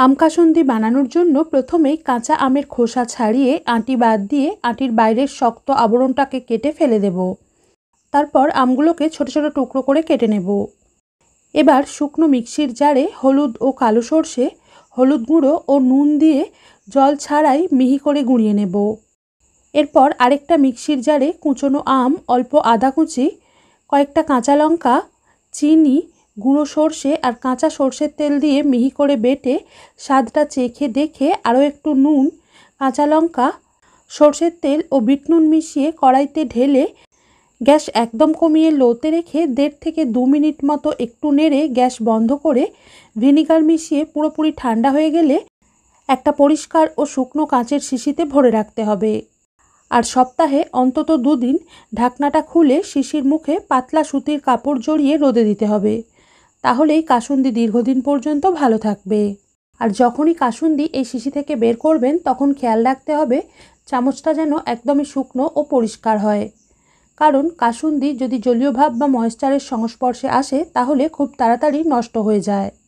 আম কাসুন্দি বানানোর জন্য প্রথমেই কাঁচা আমের খোসা ছাড়িয়ে আঁটি বাদ দিয়ে আঁটির বাইরের শক্ত আবরণটাকে কেটে ফেলে দেব। তারপর আমগুলোকে ছোট ছোট টুকরো করে কেটে নেব। এবার শুকনো মিক্সির জারে হলুদ ও কালো সর্ষে, হলুদ গুঁড়ো ও নুন দিয়ে জল ছাড়াই মিহি করে গুঁড়িয়ে নেব। এরপর আরেকটা মিক্সির জারে কুচনো আম, অল্প আদা কুচি, কয়েকটা কাঁচা লঙ্কা, চিনি, গুঁড়ো সর্ষে আর কাঁচা সর্ষের তেল দিয়ে মিহি করে বেটে স্বাদটা চেখে দেখে আরও একটু নুন, কাঁচা লঙ্কা, সর্ষের তেল ও বিট নুন মিশিয়ে কড়াইতে ঢেলে গ্যাস একদম কমিয়ে লোতে রেখে 1.5 থেকে 2 মিনিট মতো একটু নেড়ে গ্যাস বন্ধ করে ভিনিগার মিশিয়ে পুরোপুরি ঠান্ডা হয়ে গেলে একটা পরিষ্কার ও শুকনো কাঁচের শিশিতে ভরে রাখতে হবে। আর সপ্তাহে অন্তত 2 দিন ঢাকনাটা খুলে শিশির মুখে পাতলা সুতির কাপড় জড়িয়ে রোদে দিতে হবে। তাহলেই কাসুন্দি দীর্ঘদিন পর্যন্ত ভালো থাকবে। আর যখনই কাসুন্দি এই শিশি থেকে বের করবেন তখন খেয়াল রাখতে হবে চামচটা যেন একদমই শুকনো ও পরিষ্কার হয়, কারণ কাসুন্দি যদি জলীয় ভাব বা ময়েশ্চারের সংস্পর্শে আসে তাহলে খুব তাড়াতাড়ি নষ্ট হয়ে যায়।